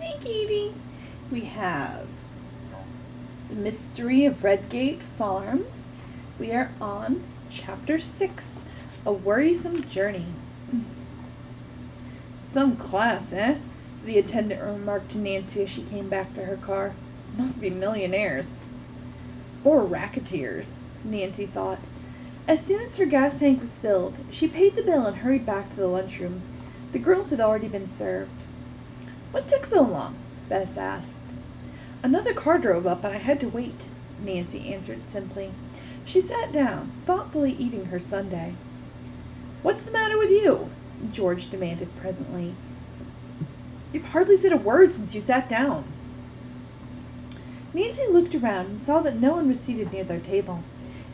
Hi, Katie. We have The Mystery of Redgate Farm. We are on Chapter 6, A Worrisome Journey. Some class, eh? The attendant remarked to Nancy as she came back to her car. Must be millionaires. Or racketeers, Nancy thought. As soon as her gas tank was filled, she paid the bill and hurried back to the lunchroom. The girls had already been served. What took so long? Bess asked. Another car drove up and I had to wait, Nancy answered simply. She sat down, thoughtfully eating her sundae. What's the matter with you? George demanded presently. You've hardly said a word since you sat down. Nancy looked around and saw that no one was seated near their table.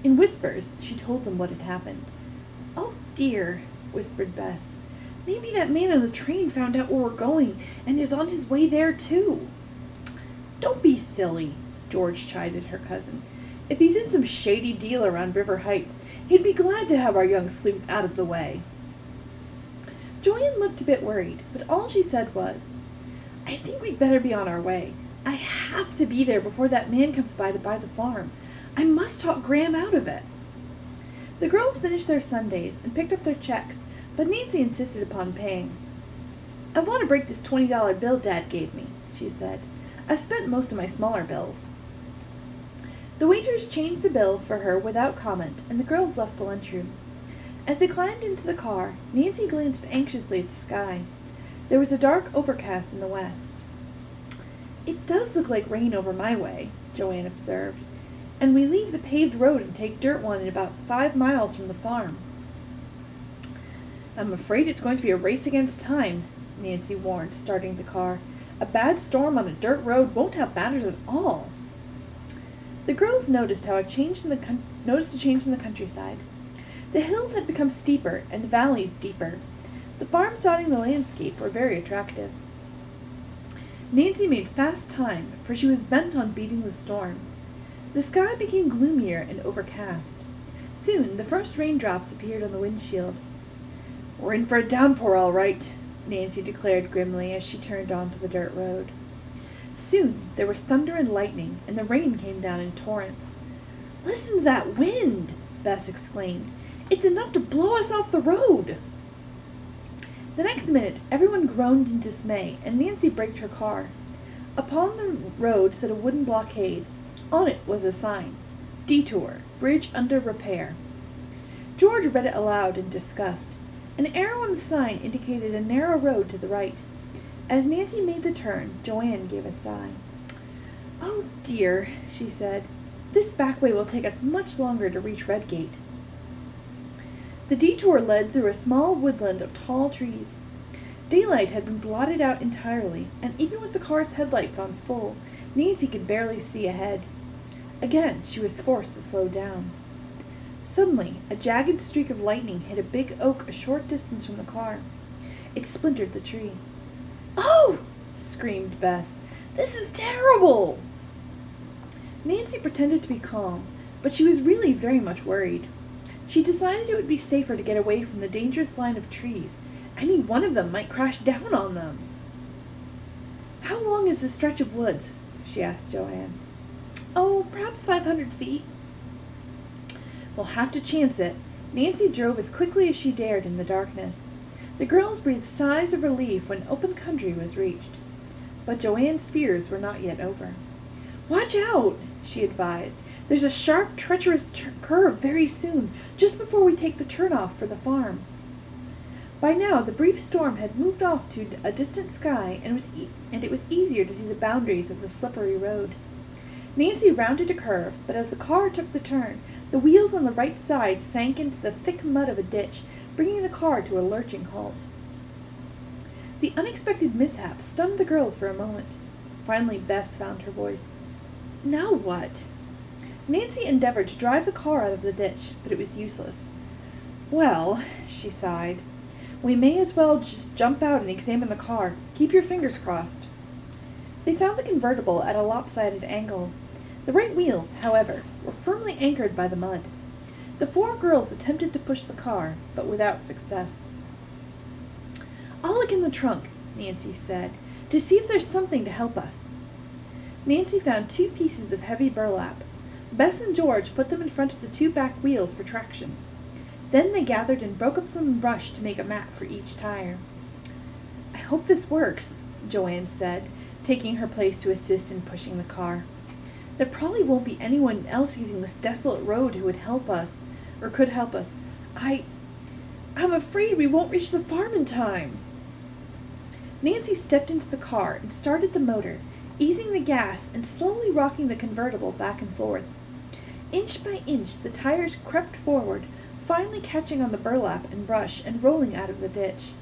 In whispers, she told them what had happened. Oh dear, whispered Bess. Maybe that man on the train found out where we're going and is on his way there, too. Don't be silly, George chided her cousin. If he's in some shady deal around River Heights, he'd be glad to have our young sleuth out of the way. Joanne looked a bit worried, but all she said was, I think we'd better be on our way. I have to be there before that man comes by to buy the farm. I must talk Graham out of it. The girls finished their sundaes and picked up their checks, but Nancy insisted upon paying. I want to break this $20 bill Dad gave me, she said. I spent most of my smaller bills. The waiters changed the bill for her without comment, and the girls left the lunchroom. As they climbed into the car, Nancy glanced anxiously at the sky. There was a dark overcast in the west. It does look like rain over my way, Joanne observed, and we leave the paved road and take dirt one in about 5 miles from the farm. I'm afraid it's going to be a race against time, Nancy warned, starting the car. A bad storm on a dirt road won't help matters at all. The girls noticed a change in the countryside. The hills had become steeper and the valleys deeper. The farms dotting the landscape were very attractive. Nancy made fast time, for she was bent on beating the storm. The sky became gloomier and overcast. Soon the first raindrops appeared on the windshield. We're in for a downpour, all right, Nancy declared grimly as she turned onto the dirt road. Soon there was thunder and lightning, and the rain came down in torrents. Listen to that wind, Bess exclaimed. It's enough to blow us off the road. The next minute, everyone groaned in dismay, and Nancy braked her car. Upon the road stood a wooden blockade. On it was a sign, Detour, Bridge Under Repair. George read it aloud in disgust. An arrow on the sign indicated a narrow road to the right. As Nancy made the turn, Joanne gave a sigh. Oh dear, she said. This back way will take us much longer to reach Redgate. The detour led through a small woodland of tall trees. Daylight had been blotted out entirely, and even with the car's headlights on full, Nancy could barely see ahead. Again, she was forced to slow down. Suddenly, a jagged streak of lightning hit a big oak a short distance from the car. It splintered the tree. Oh! Screamed Bess. This is terrible! Nancy pretended to be calm, but she was really very much worried. She decided it would be safer to get away from the dangerous line of trees. Any one of them might crash down on them. How long is the stretch of woods? She asked Joanne. Oh, perhaps 500 feet. We'll have to chance it. Nancy drove as quickly as she dared in the darkness. The girls breathed sighs of relief when open country was reached. But Joanne's fears were not yet over. Watch out, she advised. There's a sharp, treacherous curve very soon, just before we take the turnoff for the farm. By now, the brief storm had moved off to a distant sky, and it was easier to see the boundaries of the slippery road. Nancy rounded a curve, but as the car took the turn, the wheels on the right side sank into the thick mud of a ditch, bringing the car to a lurching halt. The unexpected mishap stunned the girls for a moment. Finally, Bess found her voice. Now what? Nancy endeavored to drive the car out of the ditch, but it was useless. Well, she sighed, we may as well just jump out and examine the car. Keep your fingers crossed. They found the convertible at a lopsided angle. The right wheels, however, were firmly anchored by the mud. The 4 girls attempted to push the car, but without success. I'll look in the trunk, Nancy said. to see if there's something to help us. Nancy found 2 pieces of heavy burlap. Bess and George put them in front of the 2 back wheels for traction. Then they gathered and broke up some brush to make a mat for each tire. "I hope this works," Joanne said, taking her place to assist in pushing the car. "There probably won't be anyone else using this desolate road who would help us, or could help us. I'm afraid we won't reach the farm in time." Nancy stepped into the car and started the motor, easing the gas and slowly rocking the convertible back and forth. Inch by inch, the tires crept forward, finally catching on the burlap and brush and rolling out of the ditch.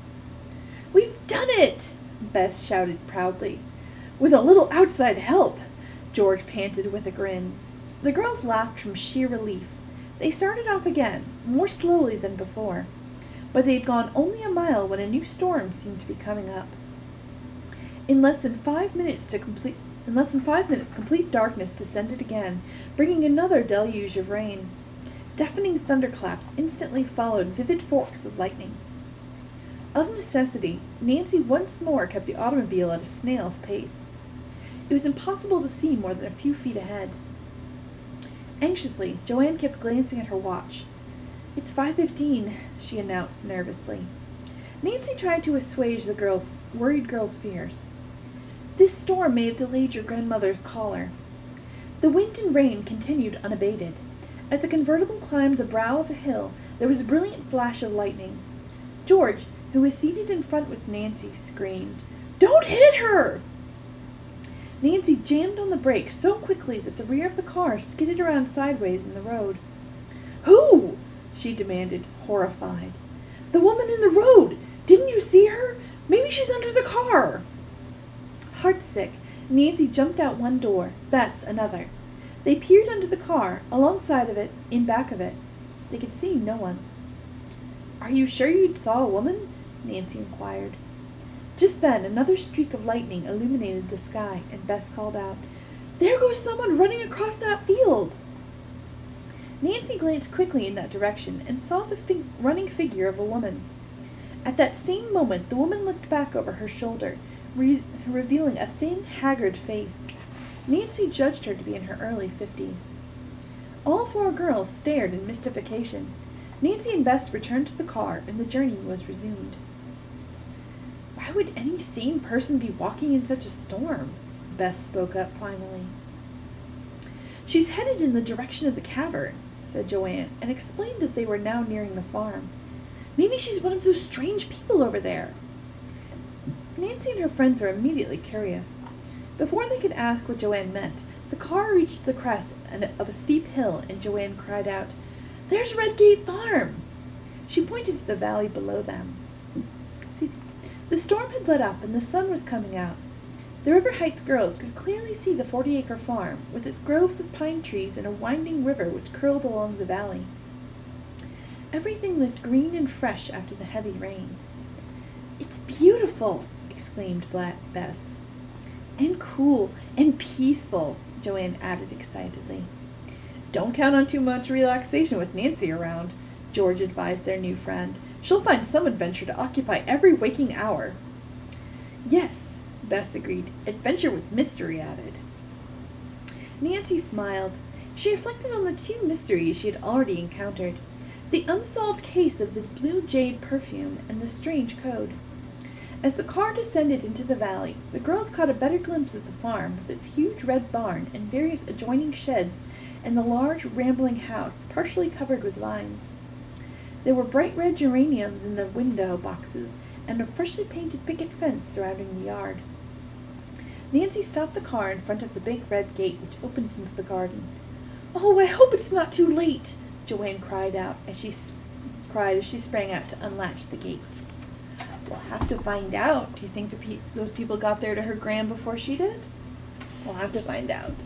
"We've done it!" Bess shouted proudly. "With a little outside help," George panted with a grin. The girls laughed from sheer relief. They started off again, more slowly than before, but they had gone only a mile when a new storm seemed to be coming up. In less than 5 minutes, complete darkness descended again, bringing another deluge of rain. Deafening thunderclaps instantly followed vivid forks of lightning. Of necessity, Nancy once more kept the automobile at a snail's pace. It was impossible to see more than a few feet ahead. Anxiously, Joanne kept glancing at her watch. "It's 5:15, she announced nervously. Nancy tried to assuage the worried girl's fears. "This storm may have delayed your grandmother's caller." The wind and rain continued unabated. As the convertible climbed the brow of a hill, there was a brilliant flash of lightning. George, who was seated in front with Nancy, screamed, "Don't hit her!" Nancy jammed on the brakes so quickly that the rear of the car skidded around sideways in the road. "Who?" she demanded, horrified. "The woman in the road! Didn't you see her? Maybe she's under the car!" Heartsick, Nancy jumped out one door, Bess another. They peered under the car, alongside of it, in back of it. They could see no one. "Are you sure you saw a woman?" Nancy inquired. Just then another streak of lightning illuminated the sky, and Bess called out, "There goes someone running across that field!" Nancy glanced quickly in that direction and saw the running figure of a woman. At that same moment the woman looked back over her shoulder, revealing a thin, haggard face. Nancy judged her to be in her early 50s. All 4 girls stared in mystification. Nancy and Bess returned to the car, and the journey was resumed. "Why would any sane person be walking in such a storm?" Bess spoke up finally. "She's headed in the direction of the cavern," said Joanne, and explained that they were now nearing the farm. "Maybe she's one of those strange people over there." Nancy and her friends were immediately curious. Before they could ask what Joanne meant, the car reached the crest of a steep hill, and Joanne cried out, "There's Redgate Farm!" She pointed to the valley below them. The storm had let up, and the sun was coming out. The River Heights girls could clearly see the 40-acre farm, with its groves of pine trees and a winding river which curled along the valley. Everything looked green and fresh after the heavy rain. "It's beautiful!" exclaimed Bess. "And cool, and peaceful," Joanne added excitedly. "Don't count on too much relaxation with Nancy around," George advised their new friend. "She'll find some adventure to occupy every waking hour." "Yes," Bess agreed. "Adventure with mystery added." Nancy smiled. She reflected on the 2 mysteries she had already encountered: the unsolved case of the blue jade perfume and the strange code. As the car descended into the valley, the girls caught a better glimpse of the farm with its huge red barn and various adjoining sheds and the large, rambling house, partially covered with vines. There were bright red geraniums in the window boxes and a freshly painted picket fence surrounding the yard. Nancy stopped the car in front of the big red gate which opened into the garden. "Oh, I hope it's not too late!" Joanne cried as she sprang out to unlatch the gate. "We'll have to find out. Do you think those people got there to her gram before she did?" "We'll have to find out."